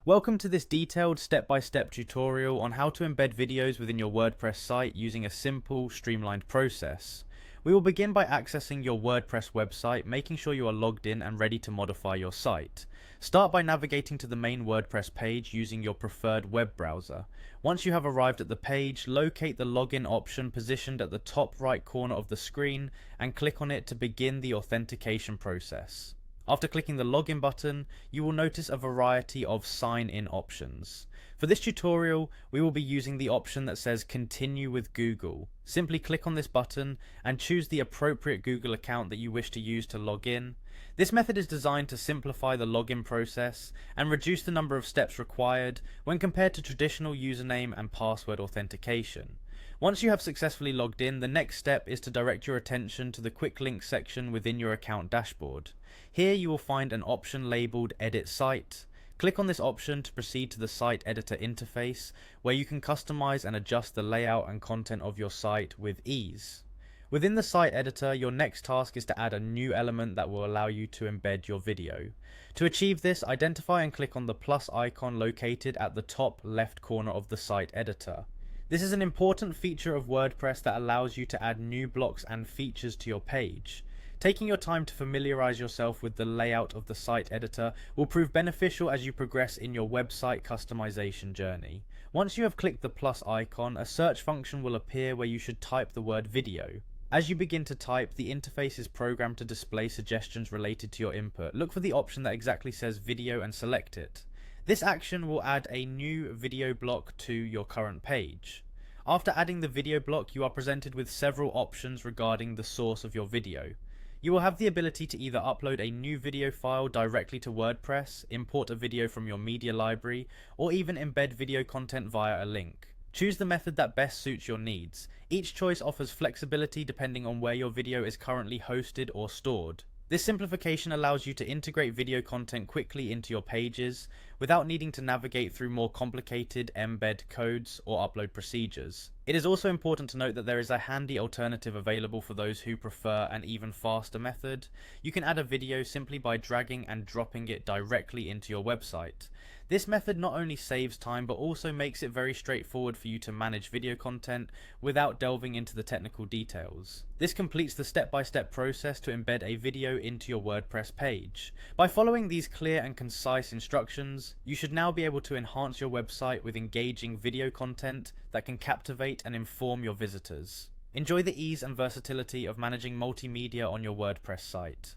Welcome to this detailed step-by-step tutorial on how to embed videos within your WordPress site using a simple, streamlined process. We will begin by accessing your WordPress website, making sure you are logged in and ready to modify your site. Start by navigating to the main WordPress page using your preferred web browser. Once you have arrived at the page, locate the login option positioned at the top right corner of the screen and click on it to begin the authentication process. After clicking the login button, you will notice a variety of sign-in options. For this tutorial, we will be using the option that says Continue with Google. Simply click on this button and choose the appropriate Google account that you wish to use to log in. This method is designed to simplify the login process and reduce the number of steps required when compared to traditional username and password authentication. Once you have successfully logged in, the next step is to direct your attention to the quick links section within your account dashboard. Here you will find an option labeled Edit Site. Click on this option to proceed to the site editor interface, where you can customize and adjust the layout and content of your site with ease. Within the site editor, your next task is to add a new element that will allow you to embed your video. To achieve this, identify and click on the plus icon located at the top left corner of the site editor. This is an important feature of WordPress that allows you to add new blocks and features to your page. Taking your time to familiarize yourself with the layout of the site editor will prove beneficial as you progress in your website customization journey. Once you have clicked the plus icon, a search function will appear where you should type the word video. As you begin to type, the interface is programmed to display suggestions related to your input. Look for the option that exactly says video and select it. This action will add a new video block to your current page. After adding the video block, you are presented with several options regarding the source of your video. You will have the ability to either upload a new video file directly to WordPress, import a video from your media library, or even embed video content via a link. Choose the method that best suits your needs. Each choice offers flexibility depending on where your video is currently hosted or stored. This simplification allows you to integrate video content quickly into your pages without needing to navigate through more complicated embed codes or upload procedures. It is also important to note that there is a handy alternative available for those who prefer an even faster method. You can add a video simply by dragging and dropping it directly into your website. This method not only saves time but also makes it very straightforward for you to manage video content without delving into the technical details. This completes the step-by-step process to embed a video into your WordPress page. By following these clear and concise instructions, you should now be able to enhance your website with engaging video content that can captivate and inform your visitors. Enjoy the ease and versatility of managing multimedia on your WordPress site.